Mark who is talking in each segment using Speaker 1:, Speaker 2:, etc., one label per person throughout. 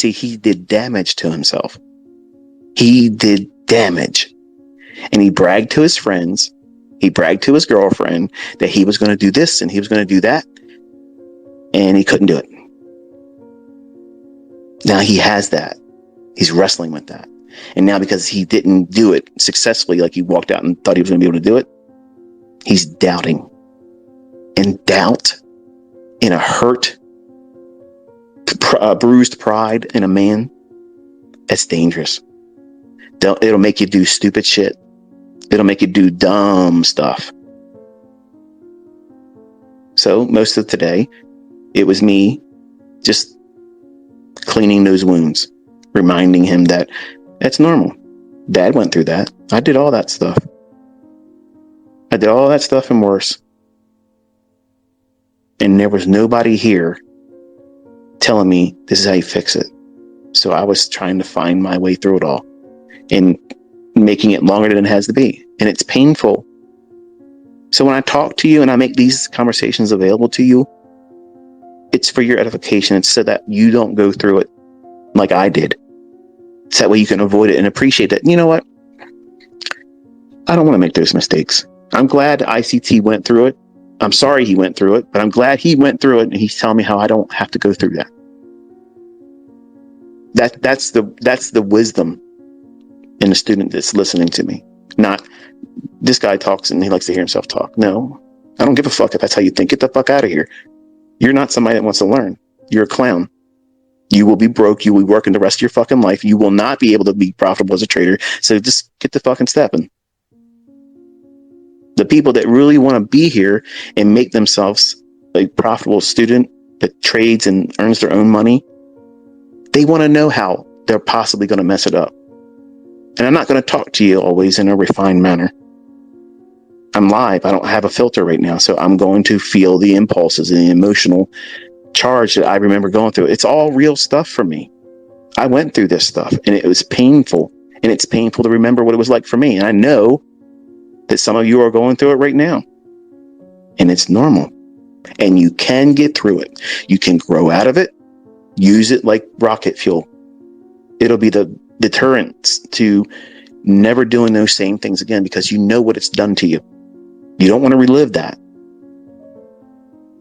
Speaker 1: See, he did damage to himself. He did damage. And he bragged to his friends. He bragged to his girlfriend that he was going to do this and he was going to do that. And he couldn't do it. Now he has that. He's wrestling with that. And now because he didn't do it successfully, like he walked out and thought he was going to be able to do it, he's doubting. And doubt in a hurt, bruised pride in a man, that's dangerous. It'll make you do stupid shit. It'll make you do dumb stuff. So most of today, it was me just cleaning those wounds, reminding him that that's normal. Dad went through that. I did all that stuff. I did all that stuff and worse. And there was nobody here telling me this is how you fix it. So I was trying to find my way through it all and making it longer than it has to be. And it's painful. So when I talk to you and I make these conversations available to you, it's for your edification. It's so that you don't go through it like I did. So that way you can avoid it and appreciate that. You know what? I don't want to make those mistakes. I'm glad ICT went through it. I'm sorry he went through it, but I'm glad he went through it and he's telling me how I don't have to go through that. That's the wisdom in a student that's listening to me. Not this guy talks and he likes to hear himself talk. No, I don't give a fuck if that's how you think. Get the fuck out of here. You're not somebody that wants to learn. You're a clown. You will be broke. You will be working the rest of your fucking life. You will not be able to be profitable as a trader. So just get the fucking stepping. The people that really want to be here and make themselves a profitable student that trades and earns their own money, they want to know how they're possibly going to mess it up. And I'm not going to talk to you always in a refined manner. I'm live. I don't have a filter right now. So I'm going to feel the impulses and the emotional charge that I remember going through. It's all real stuff for me. I went through this stuff and it was painful. And it's painful to remember what it was like for me. And I know that some of you are going through it right now. And it's normal. And you can get through it. You can grow out of it. Use it like rocket fuel. It'll be the deterrent to never doing those same things again because you know what it's done to you. You don't want to relive that.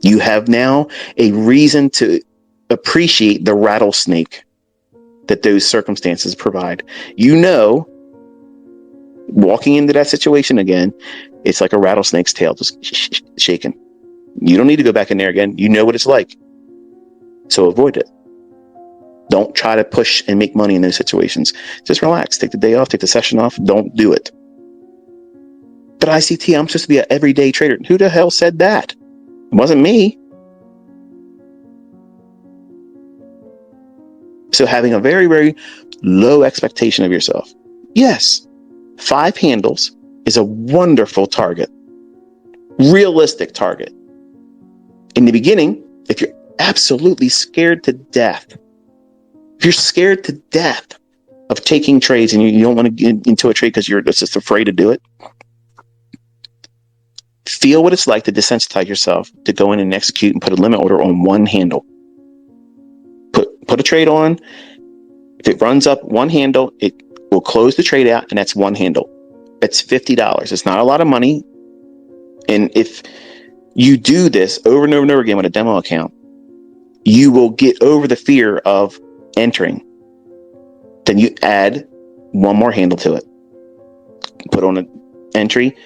Speaker 1: You have now a reason to appreciate the rattlesnake that those circumstances provide. You know, walking into that situation again, it's like a rattlesnake's tail just shaking. You don't need to go back in there again. You know what it's like. So avoid it. Don't try to push and make money in those situations. Just relax. Take the day off. Take the session off. Don't do it. But ICT, I'm supposed to be an everyday trader. Who the hell said that? It wasn't me. So having a very, very low expectation of yourself. Yes, 5 handles is a wonderful target. Realistic target. In the beginning, if you're absolutely scared to death, if you're scared to death of taking trades and you don't want to get into a trade because you're just afraid to do it, feel what it's like to desensitize yourself to go in and execute and put a limit order on one handle. Put a trade on. If it runs up one handle, it will close the trade out, and that's one handle. It's $50. It's not a lot of money. And if you do this over and over and over again with a demo account, you will get over the fear of entering. Then you add one more handle to it. Put on an entry,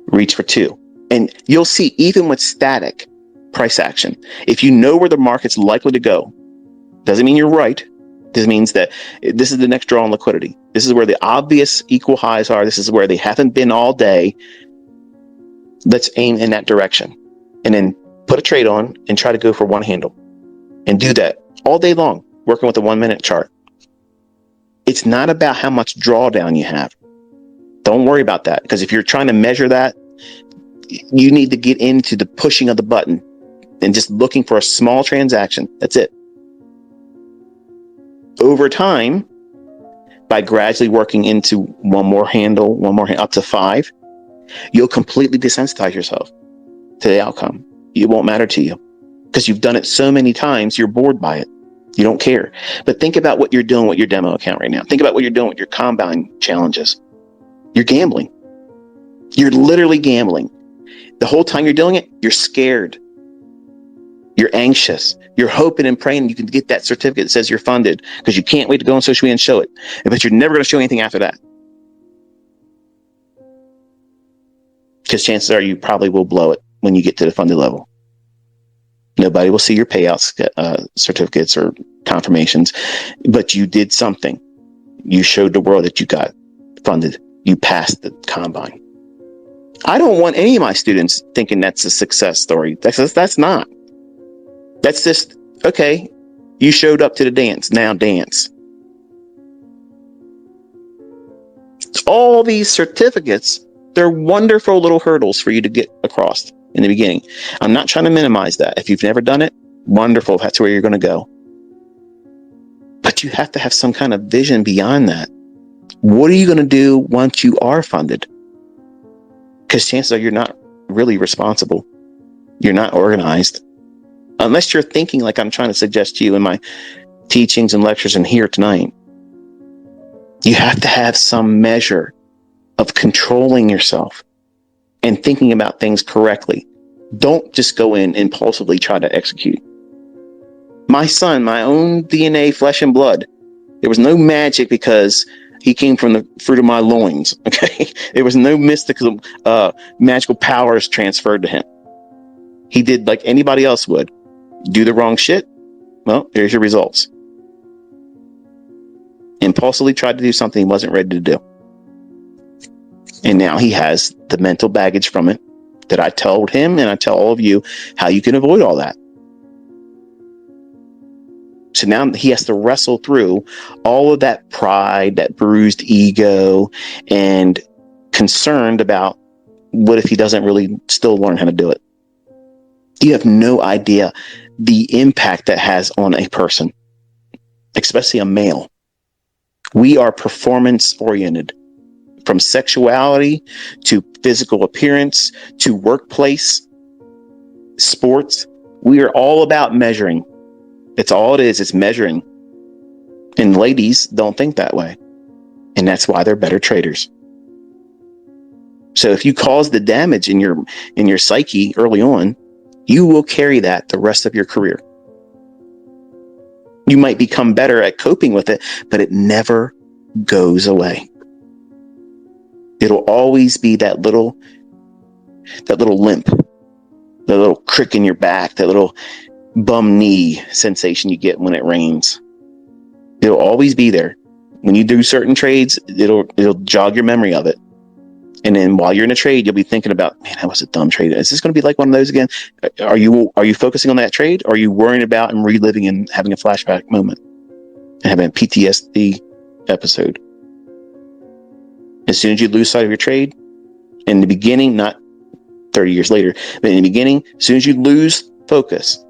Speaker 1: reach for 2. And you'll see, even with static price action, if you know where the market's likely to go, doesn't mean you're right. This means that this is the next draw on liquidity. This is where the obvious equal highs are. This is where they haven't been all day. Let's aim in that direction. And then put a trade on and try to go for one handle. And do that all day long, working with a 1-minute chart. It's not about how much drawdown you have. Don't worry about that. Because if you're trying to measure that, you need to get into the pushing of the button and just looking for a small transaction. That's it. Over time, by gradually working into one more handle, up to 5, you'll completely desensitize yourself to the outcome. It won't matter to you because you've done it so many times, you're bored by it. You don't care. But think about what you're doing with your demo account right now. Think about what you're doing with your combine challenges. You're gambling. You're literally gambling. The whole time you're doing it, you're scared. You're anxious. You're hoping and praying you can get that certificate that says you're funded because you can't wait to go on social media and show it. But you're never going to show anything after that. Because chances are you probably will blow it when you get to the funded level. Nobody will see your payouts, certificates or confirmations, but you did something. You showed the world that you got funded. You passed the combine. I don't want any of my students thinking that's a success story. That's not. That's just, okay, you showed up to the dance, now dance. All these certificates, they're wonderful little hurdles for you to get across in the beginning. I'm not trying to minimize that. If you've never done it, wonderful, that's where you're going to go. But you have to have some kind of vision beyond that. What are you going to do once you are funded? Because chances are you're not really responsible. You're not organized. Unless you're thinking like I'm trying to suggest to you in my teachings and lectures and here tonight. You have to have some measure of controlling yourself and thinking about things correctly. Don't just go in and impulsively try to execute. My son, my own DNA, flesh and blood, there was no magic because he came from the fruit of my loins. Okay, there was no mystical, magical powers transferred to him. He did like anybody else would. Do the wrong shit. Well, here's your results. Impulsively tried to do something he wasn't ready to do. And now he has the mental baggage from it that I told him and I tell all of you how you can avoid all that. So now he has to wrestle through all of that pride, that bruised ego, and concerned about what if he doesn't really still learn how to do it. You have no idea the impact that has on a person, especially a male. We are performance oriented, from sexuality to physical appearance to workplace, sports. We are all about measuring. It's all it is. It's measuring. And ladies don't think that way. And that's why they're better traders. So if you cause the damage in your psyche early on, you will carry that the rest of your career. You might become better at coping with it, but it never goes away. It'll always be that little limp, that little crick in your back, that little bum knee sensation you get when it rains. It'll always be there. When you do certain trades, it'll jog your memory of it. And then while you're in a trade, you'll be thinking about, man, that was a dumb trade. Is this going to be like one of those again? Are you focusing on that trade? Or are you worrying about and reliving and having a flashback moment and having a PTSD episode? As soon as you lose sight of your trade, in the beginning, not 30 years later, but in the beginning, as soon as you lose focus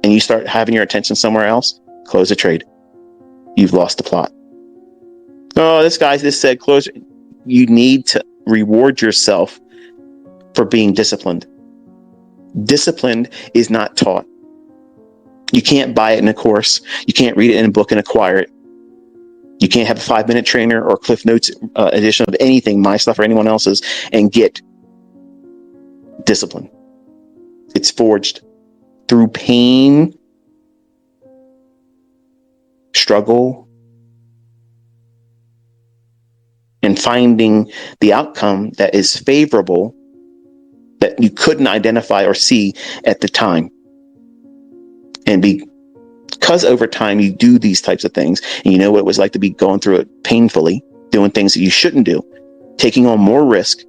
Speaker 1: and you start having your attention somewhere else, close the trade. You've lost the plot. Oh, this guy just said close. You need to reward yourself for being disciplined. Disciplined is not taught. You can't buy it in a course. You can't read it in a book and acquire it. You can't have a 5-minute trainer or Cliff Notes edition of anything, my stuff or anyone else's, and get discipline. It's forged through pain, struggle, and finding the outcome that is favorable that you couldn't identify or see at the time. And because over time you do these types of things, and you know what it was like to be going through it painfully, doing things that you shouldn't do, taking on more risk,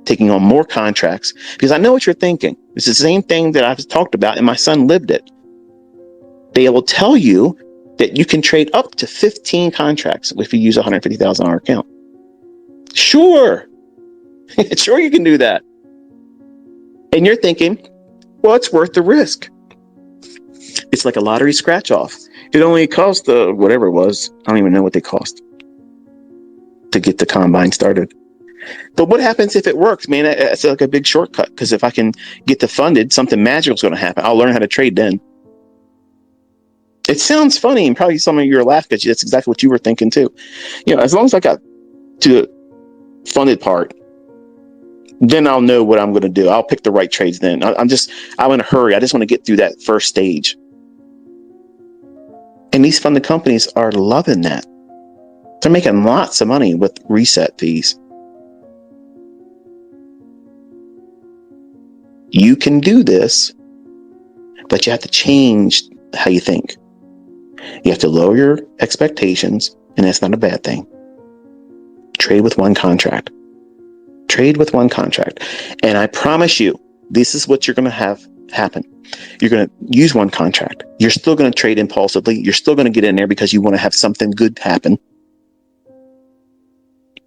Speaker 1: taking on more contracts, because I know what you're thinking. It's the same thing that I've talked about, and my son lived it. They will tell you that you can trade up to 15 contracts if you use a $150,000 account. Sure. Sure, you can do that. And you're thinking, well, it's worth the risk. It's like a lottery scratch off. It only cost whatever it was. I don't even know what they cost to get the combine started. But what happens if it works, man? It's like a big shortcut, because if I can get the funded, something magical is going to happen. I'll learn how to trade then. It sounds funny, and probably some of you are laughing at you. That's exactly what you were thinking too. As long as I got to the funded part, then I'll know what I'm going to do. I'll pick the right trades then. I'm in a hurry. I just want to get through that first stage. And these funded companies are loving that. They're making lots of money with reset fees. You can do this, but you have to change how you think. You have to lower your expectations, and that's not a bad thing. Trade with one contract. Trade with one contract. And I promise you, this is what you're going to have happen. You're going to use one contract. You're still going to trade impulsively. You're still going to get in there because you want to have something good happen.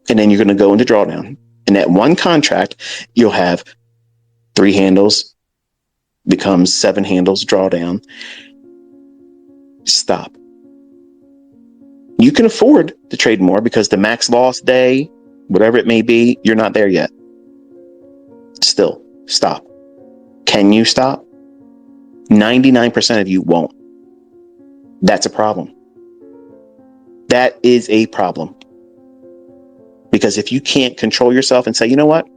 Speaker 1: And then you're going to go into drawdown. And that one contract, you'll have 3 handles, becomes 7 handles, drawdown. Stop. You can afford to trade more because the max loss day, whatever it may be, you're not there yet. Still, stop. Can you stop? 99% of you won't. That's a problem. That is a problem. Because if you can't control yourself and say, you know what?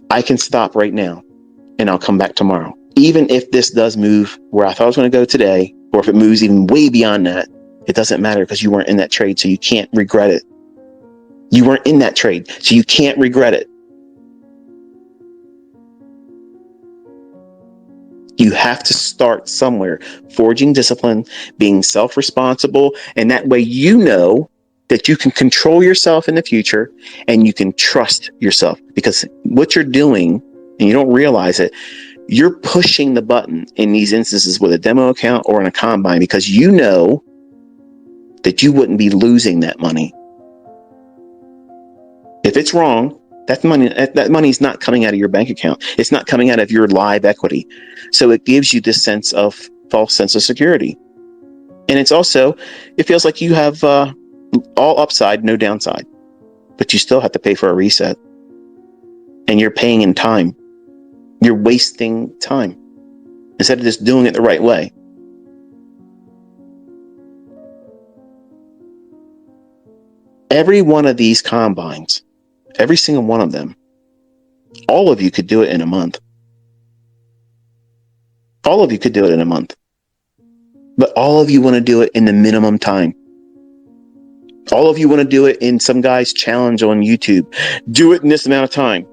Speaker 1: I can stop right now and I'll come back tomorrow. Even if this does move where I thought I was going to go today, or if it moves even way beyond that, it doesn't matter because you weren't in that trade, so you can't regret it. You weren't in that trade, so you can't regret it. You have to start somewhere, forging discipline, being self-responsible, and that way you know that you can control yourself in the future and you can trust yourself. Because what you're doing, and you don't realize it, you're pushing the button in these instances with a demo account or in a combine because you know that you wouldn't be losing that money. If it's wrong, that money is not coming out of your bank account. It's not coming out of your live equity. So it gives you this false sense of security. And it's also, it feels like you have all upside, no downside, but you still have to pay for a reset. And you're paying in time. You're wasting time instead of just doing it the right way. Every one of these combines, every single one of them, all of you could do it in a month. All of you could do it in a month. But all of you want to do it in the minimum time. All of you want to do it in some guy's challenge on YouTube. Do it in this amount of time.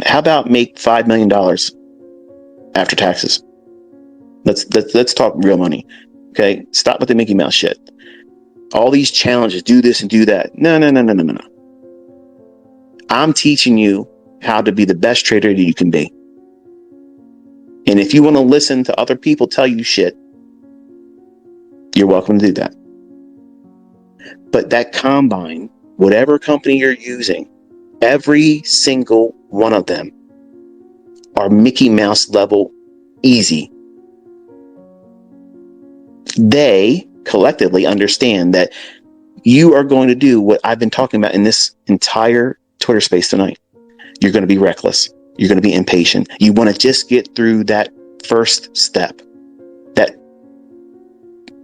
Speaker 1: How about make $5 million after taxes? Let's talk real money. Okay, stop with the Mickey Mouse shit. All these challenges, do this and do that. No. I'm teaching you how to be the best trader that you can be. And if you want to listen to other people tell you shit, you're welcome to do that. But that combine, whatever company you're using, every single one of them are Mickey Mouse level easy. They collectively understand that you are going to do what I've been talking about in this entire Twitter space tonight. You're going to be reckless. You're going to be impatient. You want to just get through that first step, that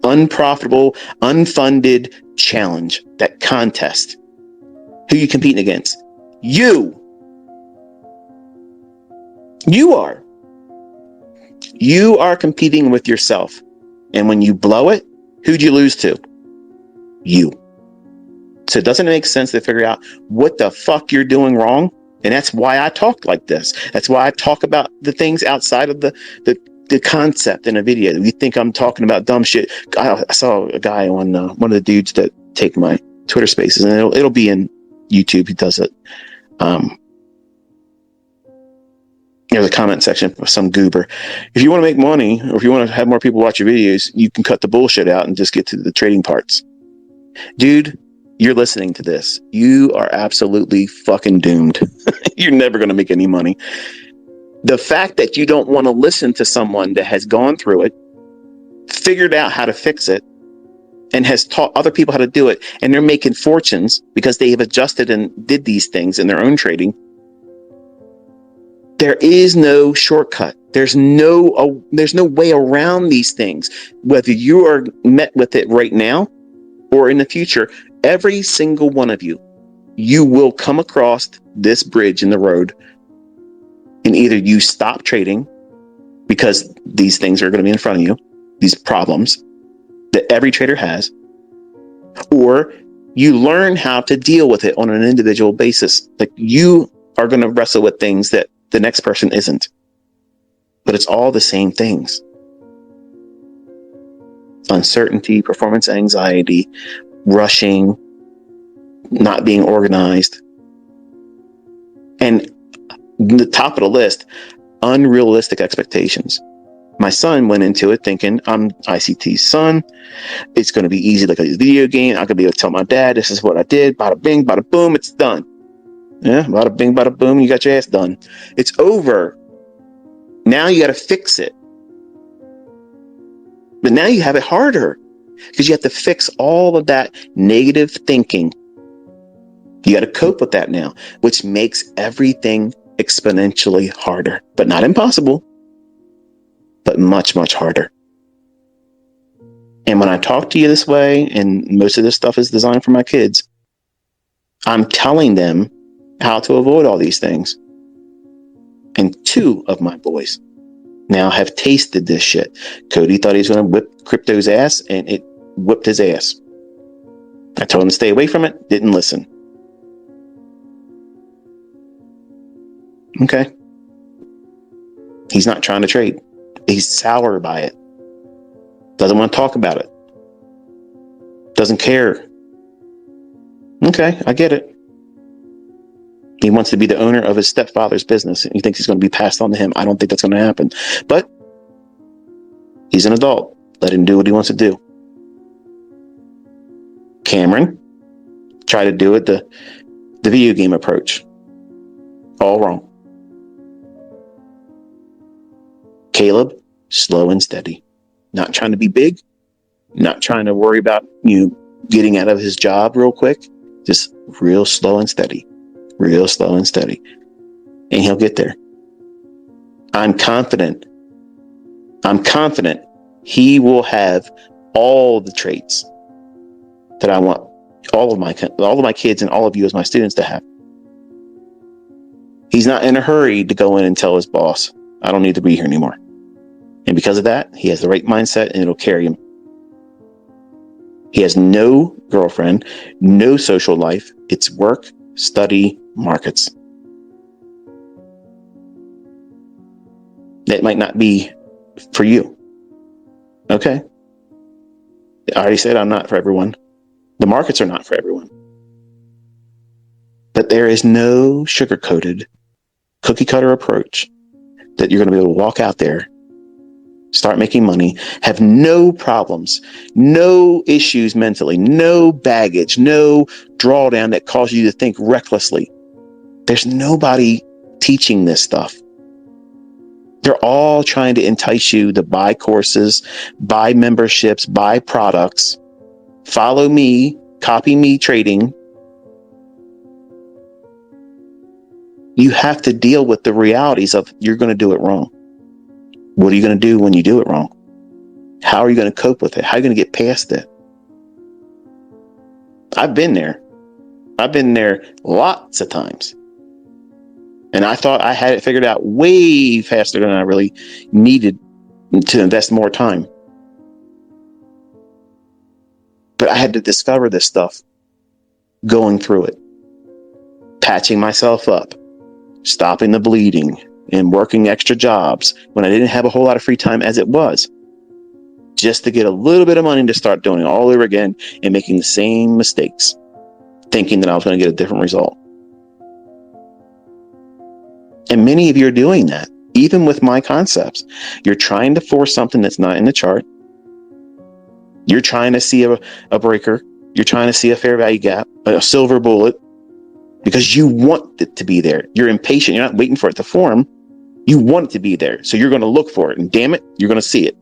Speaker 1: unprofitable, unfunded challenge, that contest. Who are you competing against? You are. You are competing with yourself. And when you blow it, who'd you lose to? You. So it doesn't make sense to figure out what the fuck you're doing wrong. And that's why I talk like this. That's why I talk about the things outside of the concept in a video. You think I'm talking about dumb shit. I saw a guy on one of the dudes that take my Twitter spaces, and it'll be in YouTube. He does it. There's a comment section of some goober. If you want to make money, or if you want to have more people watch your videos, you can cut the bullshit out and just get to the trading parts. Dude, you're listening to this. You are absolutely fucking doomed. You're never going to make any money. The fact that you don't want to listen to someone that has gone through it, figured out how to fix it, and has taught other people how to do it, and they're making fortunes because they have adjusted and did these things in their own trading. There is no shortcut. There's no way around these things. Whether you are met with it right now or in the future, every single one of you will come across this bridge in the road, and either you stop trading because these things are going to be in front of you, these problems that every trader has, or you learn how to deal with it on an individual basis. Like, you are going to wrestle with things that the next person isn't, but it's all the same things. Uncertainty, performance anxiety, rushing, not being organized. And the top of the list, unrealistic expectations. My son went into it thinking, I'm ICT's son. It's going to be easy like a video game. I could be able to tell my dad, this is what I did. Bada bing, bada boom, it's done. Yeah, bada bing, bada boom, you got your ass done. It's over. Now you got to fix it. But now you have it harder because you have to fix all of that negative thinking. You got to cope with that now, which makes everything exponentially harder, but not impossible, but much, much harder. And when I talk to you this way, and most of this stuff is designed for my kids, I'm telling them how to avoid all these things. And 2 of my boys now have tasted this shit. Cody thought he was going to whip crypto's ass, and it whipped his ass. I told him to stay away from it, didn't listen. Okay. He's not trying to trade. He's sour by it. Doesn't want to talk about it. Doesn't care. Okay, I get it. He wants to be the owner of his stepfather's business, and he thinks he's going to be passed on to him. I don't think that's going to happen. But he's an adult. Let him do what he wants to do. Cameron tried to do it the video game approach. All wrong. Caleb, slow and steady. Not trying to be big. Not trying to worry about getting out of his job real quick. Just real slow and steady. Real slow and steady. And he'll get there. I'm confident he will have all the traits that I want all of my kids and all of you as my students to have. He's not in a hurry to go in and tell his boss, I don't need to be here anymore. And because of that, he has the right mindset, and it'll carry him. He has no girlfriend, no social life. It's work, study, markets. That might not be for you. Okay. I already said I'm not for everyone. The markets are not for everyone. But there is no sugar-coated, cookie-cutter approach that you're going to be able to walk out there, start making money, have no problems, no issues mentally, no baggage, no drawdown that causes you to think recklessly. There's nobody teaching this stuff. They're all trying to entice you to buy courses, buy memberships, buy products, follow me, copy me trading. You have to deal with the realities of you're going to do it wrong. What are you going to do when you do it wrong? How are you going to cope with it? How are you going to get past it? I've been there. I've been there lots of times. And I thought I had it figured out way faster than I really needed to invest more time. But I had to discover this stuff going through it, patching myself up, stopping the bleeding, and working extra jobs when I didn't have a whole lot of free time as it was, just to get a little bit of money to start doing it all over again and making the same mistakes, thinking that I was going to get a different result. And many of you are doing that, even with my concepts. You're trying to force something that's not in the chart. You're trying to see a breaker. You're trying to see a fair value gap, a silver bullet, because you want it to be there. You're impatient. You're not waiting for it to form. You want it to be there. So you're going to look for it. And damn it, you're going to see it.